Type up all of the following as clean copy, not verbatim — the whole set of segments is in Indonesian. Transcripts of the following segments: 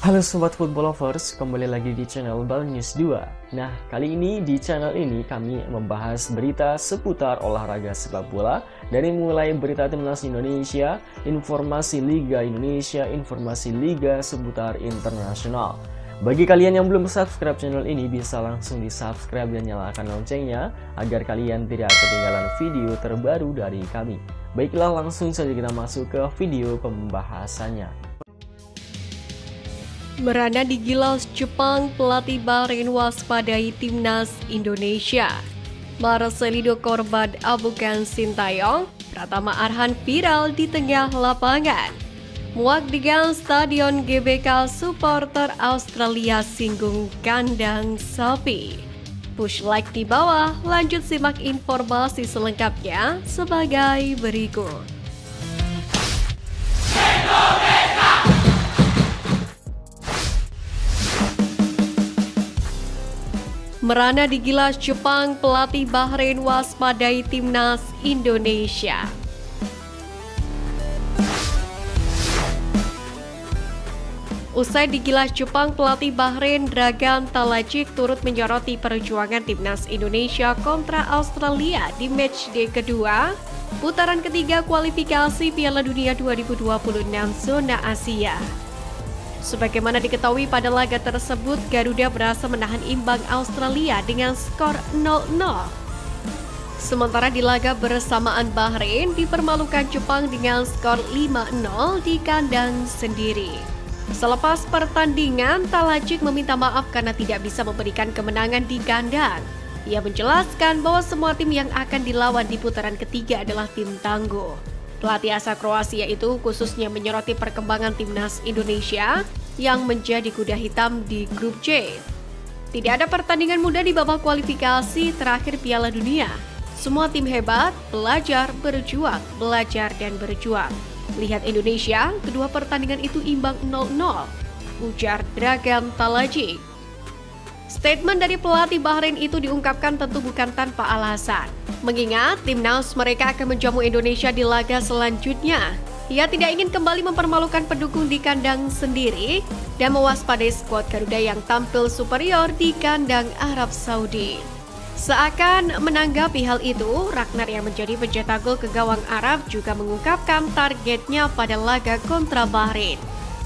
Halo Sobat Football Lovers, kembali lagi di channel Bal News 2. Nah, kali ini di channel ini kami membahas berita seputar olahraga sepak bola. Dari mulai berita timnas Indonesia, informasi Liga Indonesia, informasi Liga seputar internasional. Bagi kalian yang belum subscribe channel ini, bisa langsung di subscribe dan nyalakan loncengnya agar kalian tidak ketinggalan video terbaru dari kami. Baiklah, langsung saja kita masuk ke video pembahasannya. Merana di Gilas Jepang, pelatih Bahrain waspadai timnas Indonesia. Marcelino korban amukan Sintayong, Pratama Arhan viral di tengah lapangan. Muak di gang Stadion GBK, supporter Australia singgung kandang sapi. Push like di bawah, lanjut simak informasi selengkapnya sebagai berikut. Merana di Gilas Jepang, pelatih Bahrain waspadai timnas Indonesia. Usai di Gilas Jepang, pelatih Bahrain Dragan Talajik turut menyoroti perjuangan timnas Indonesia kontra Australia di matchday kedua, putaran ketiga kualifikasi Piala Dunia 2026 zona Asia. Sebagaimana diketahui pada laga tersebut, Garuda berhasil menahan imbang Australia dengan skor 0-0. Sementara di laga bersamaan, Bahrain dipermalukan Jepang dengan skor 5-0 di kandang sendiri. Selepas pertandingan, Talajik meminta maaf karena tidak bisa memberikan kemenangan di kandang. Ia menjelaskan bahwa semua tim yang akan dilawan di putaran ketiga adalah tim tangguh. Pelatih asal Kroasia itu khususnya menyoroti perkembangan timnas Indonesia yang menjadi kuda hitam di grup C. Tidak ada pertandingan mudah di babak kualifikasi terakhir Piala Dunia. Semua tim hebat, belajar, berjuang, belajar dan berjuang. Lihat Indonesia, kedua pertandingan itu imbang 0-0, ujar Dragan Talajik. Statement dari pelatih Bahrain itu diungkapkan tentu bukan tanpa alasan. Mengingat timnas mereka akan menjamu Indonesia di laga selanjutnya. Ia tidak ingin kembali mempermalukan pendukung di kandang sendiri dan mewaspadai skuad Garuda yang tampil superior di kandang Arab Saudi. Seakan menanggapi hal itu, Ragnar yang menjadi pencetak gol ke gawang Arab juga mengungkapkan targetnya pada laga kontra Bahrain.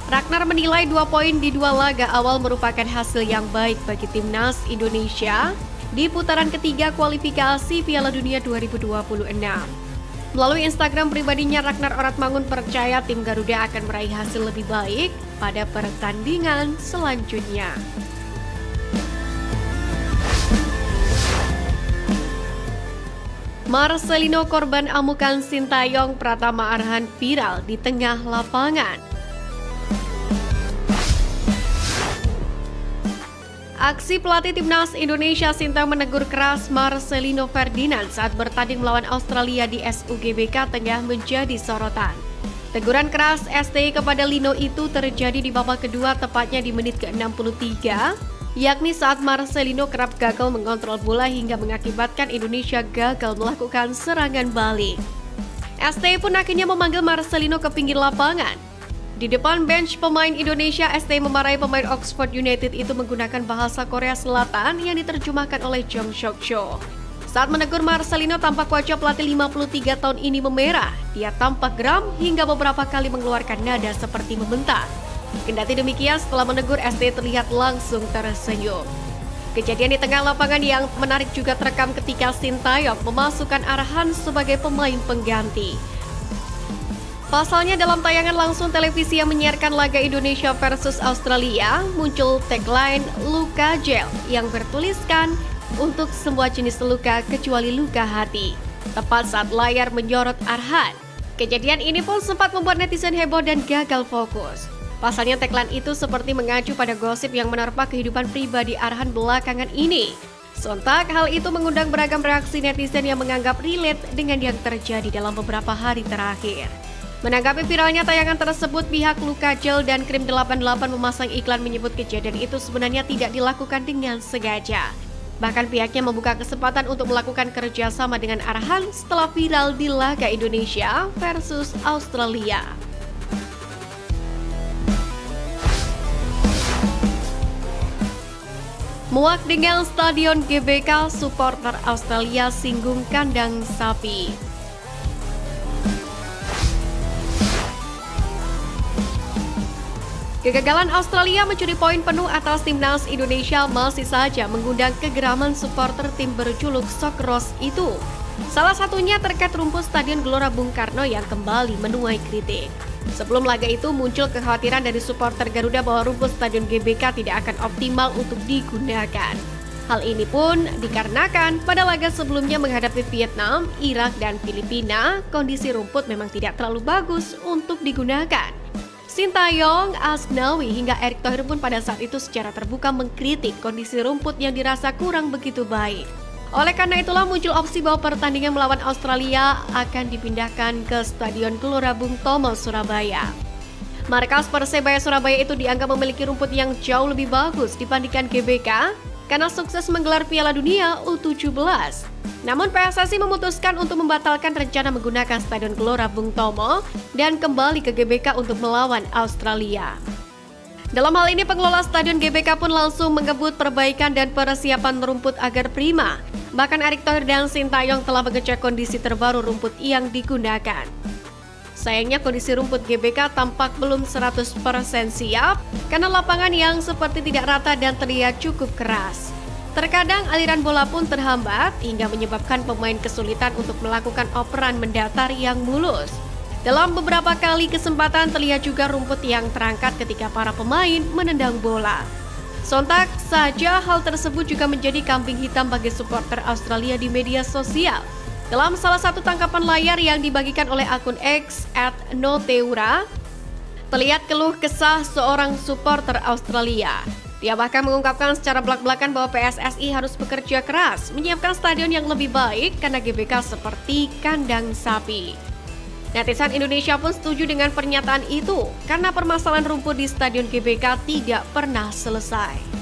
Ragnar menilai 2 poin di 2 laga awal merupakan hasil yang baik bagi timnas Indonesia di putaran ketiga kualifikasi Piala Dunia 2026. Melalui Instagram pribadinya, Ragnar Oratmangun percaya tim Garuda akan meraih hasil lebih baik pada pertandingan selanjutnya. Marcelino korban amukan Sintayong, Pratama Arhan viral di tengah lapangan. Aksi pelatih timnas Indonesia Sintayong menegur keras Marcelino Ferdinand saat bertanding melawan Australia di SUGBK tengah menjadi sorotan. Teguran keras STY kepada Lino itu terjadi di babak kedua, tepatnya di menit ke-63, yakni saat Marcelino kerap gagal mengontrol bola hingga mengakibatkan Indonesia gagal melakukan serangan balik. STY pun akhirnya memanggil Marcelino ke pinggir lapangan. Di depan bench pemain Indonesia, STY memarahi pemain Oxford United itu menggunakan bahasa Korea Selatan yang diterjemahkan oleh Jong Seok Cho. Saat menegur Marcelino, tampak wajah pelatih 53 tahun ini memerah. Dia tampak geram hingga beberapa kali mengeluarkan nada seperti membentak. Kendati demikian, setelah menegur, STY terlihat langsung tersenyum. Kejadian di tengah lapangan yang menarik juga terekam ketika Sintayong memasukkan Arhan sebagai pemain pengganti. Pasalnya dalam tayangan langsung televisi yang menyiarkan laga Indonesia versus Australia, muncul tagline "Luka Gel" yang bertuliskan untuk semua jenis luka kecuali luka hati, tepat saat layar menyorot Arhan. Kejadian ini pun sempat membuat netizen heboh dan gagal fokus. Pasalnya tagline itu seperti mengacu pada gosip yang menerpa kehidupan pribadi Arhan belakangan ini. Sontak hal itu mengundang beragam reaksi netizen yang menganggap relate dengan yang terjadi dalam beberapa hari terakhir. Menanggapi viralnya tayangan tersebut, pihak Luka Gel dan Krim 88 memasang iklan menyebut kejadian itu sebenarnya tidak dilakukan dengan sengaja. Bahkan pihaknya membuka kesempatan untuk melakukan kerjasama dengan Arhan setelah viral di laga Indonesia versus Australia. Muak dengan Stadion GBK, supporter Australia singgung kandang sapi. Kegagalan Australia mencuri poin penuh atas timnas Indonesia masih saja mengundang kegeraman supporter tim berjuluk Sokros itu. Salah satunya terkait rumput Stadion Gelora Bung Karno yang kembali menuai kritik. Sebelum laga itu muncul kekhawatiran dari supporter Garuda bahwa rumput Stadion GBK tidak akan optimal untuk digunakan. Hal ini pun dikarenakan pada laga sebelumnya menghadapi Vietnam, Irak, dan Filipina, kondisi rumput memang tidak terlalu bagus untuk digunakan. Sintayong, Asnawi, hingga Erick Thohir pun pada saat itu secara terbuka mengkritik kondisi rumput yang dirasa kurang begitu baik. Oleh karena itulah muncul opsi bahwa pertandingan melawan Australia akan dipindahkan ke Stadion Gelora Bung Tomo, Surabaya. Markas Persebaya Surabaya itu dianggap memiliki rumput yang jauh lebih bagus dibandingkan GBK karena sukses menggelar Piala Dunia U17. Namun PSSI memutuskan untuk membatalkan rencana menggunakan Stadion Gelora Bung Tomo dan kembali ke GBK untuk melawan Australia. Dalam hal ini pengelola Stadion GBK pun langsung mengebut perbaikan dan persiapan rumput agar prima. Bahkan Erick Thohir dan Sintayong telah mengecek kondisi terbaru rumput yang digunakan. Sayangnya kondisi rumput GBK tampak belum 100% siap karena lapangan yang seperti tidak rata dan terlihat cukup keras. Terkadang aliran bola pun terhambat hingga menyebabkan pemain kesulitan untuk melakukan operan mendatar yang mulus. Dalam beberapa kali kesempatan terlihat juga rumput yang terangkat ketika para pemain menendang bola. Sontak saja hal tersebut juga menjadi kambing hitam bagi supporter Australia di media sosial. Dalam salah satu tangkapan layar yang dibagikan oleh akun X @noteura, terlihat keluh kesah seorang supporter Australia. Dia bahkan mengungkapkan secara belak-belakan bahwa PSSI harus bekerja keras menyiapkan stadion yang lebih baik karena GBK seperti kandang sapi. Netizen Indonesia pun setuju dengan pernyataan itu karena permasalahan rumput di Stadion GBK tidak pernah selesai.